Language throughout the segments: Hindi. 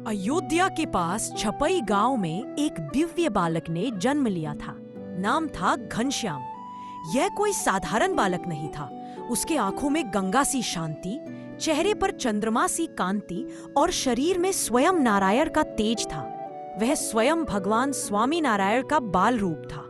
अयोध्या के पास छपई गांव में एक दिव्य बालक ने जन्म लिया था। नाम था घनश्याम। यह कोई साधारण बालक नहीं था। उसके आंखों में गंगा सी शांति, चेहरे पर चंद्रमा सी कांति और शरीर में स्वयं नारायण का तेज था। वह स्वयं भगवान स्वामी नारायण का बाल रूप था।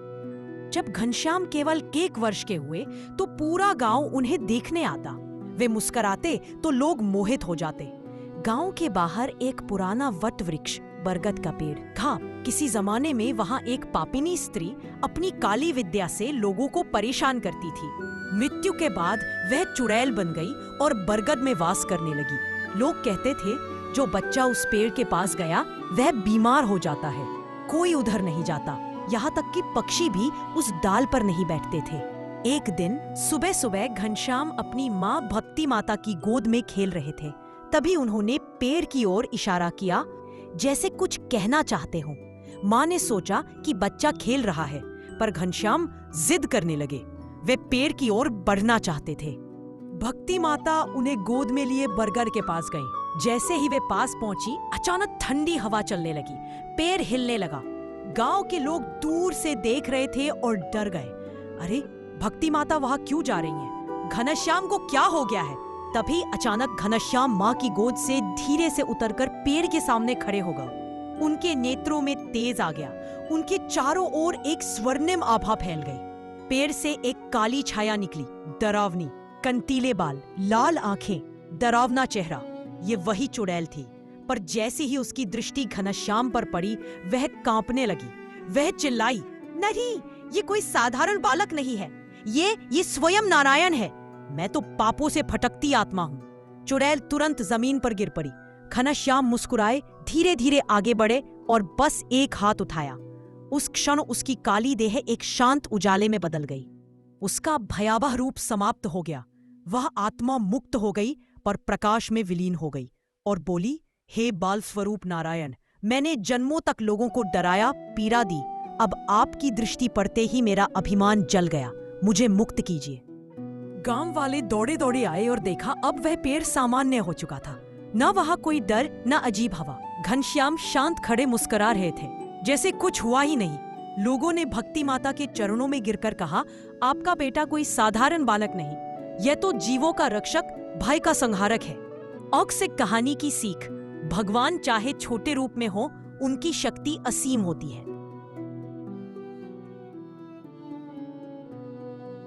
जब घनश्याम केवल 1 वर्ष के हुए तो पूरा गांव उन्हें देखने आता। वे मुस्कुराते तो लोग मोहित हो जाते। गांव के बाहर एक पुराना वट वृक्ष बरगद का पेड़ था। किसी जमाने में वहां एक पापिनी स्त्री अपनी काली विद्या से लोगों को परेशान करती थी। मृत्यु के बाद वह चुड़ैल बन गई और बरगद में वास करने लगी। लोग कहते थे जो बच्चा उस पेड़ के पास गया वह बीमार हो जाता है। कोई उधर नहीं जाता, यहाँ तक कि पक्षी भी उस डाल पर नहीं बैठते थे। एक दिन सुबह सुबह घनश्याम अपनी माँ भक्ति माता की गोद में खेल रहे थे। तभी उन्होंने पेड़ की ओर इशारा किया, जैसे कुछ कहना चाहते हों। माँ ने सोचा कि बच्चा खेल रहा है, पर घनश्याम जिद करने लगे। वे पेड़ की ओर बढ़ना चाहते थे। भक्ति माता उन्हें गोद में लिए बरगद के पास गईं। जैसे ही वे पास पहुंची, अचानक ठंडी हवा चलने लगी। पेड़ हिलने लगा। गांव के लोग दूर से देख रहे थे और डर गए। अरे, भक्ति माता वहां क्यों जा रही हैं? घनश्याम को क्या हो गया है? तभी अचानक घनश्याम माँ की गोद से धीरे से उतरकर पेड़ के सामने खड़े हो गए। उनके नेत्रों में तेज आ गया। उनके चारों ओर एक स्वर्णिम आभा फैल गई। पेड़ से एक काली छाया निकली, डरावनी, कंटीले बाल, लाल आंखें, डरावना चेहरा। ये वही चुड़ैल थी। पर जैसे ही उसकी दृष्टि घनश्याम पर पड़ी, वह कांपने लगी। वह चिल्लाई, नहीं, ये कोई साधारण बालक नहीं है। ये स्वयं नारायण है। मैं तो पापों से भटकती आत्मा हूँ। चुड़ैल तुरंत जमीन पर गिर पड़ी। घनश्याम मुस्कुराए, धीरे धीरे आगे बढ़े और बस एक हाथ उठाया। उस क्षण उसकी काली देह एक शांत उजाले में बदल गई। उसका भयावह रूप समाप्त हो गया। वह आत्मा मुक्त हो गई, पर प्रकाश में विलीन हो गई और बोली, हे बाल स्वरूप नारायण, मैंने जन्मों तक लोगों को डराया, पीड़ा दी। अब आपकी दृष्टि पड़ते ही मेरा अभिमान जल गया। मुझे मुक्त कीजिए। गांव वाले दौड़े दौड़े आए और देखा अब वह पेड़ सामान्य हो चुका था। न वहां कोई डर, न अजीब हवा। घनश्याम शांत खड़े मुस्कुरा रहे थे, जैसे कुछ हुआ ही नहीं। लोगों ने भक्ति माता के चरणों में गिरकर कहा, आपका बेटा कोई साधारण बालक नहीं, यह तो जीवों का रक्षक, भय का संहारक है। औक से कहानी की सीख, भगवान चाहे छोटे रूप में हो, उनकी शक्ति असीम होती है।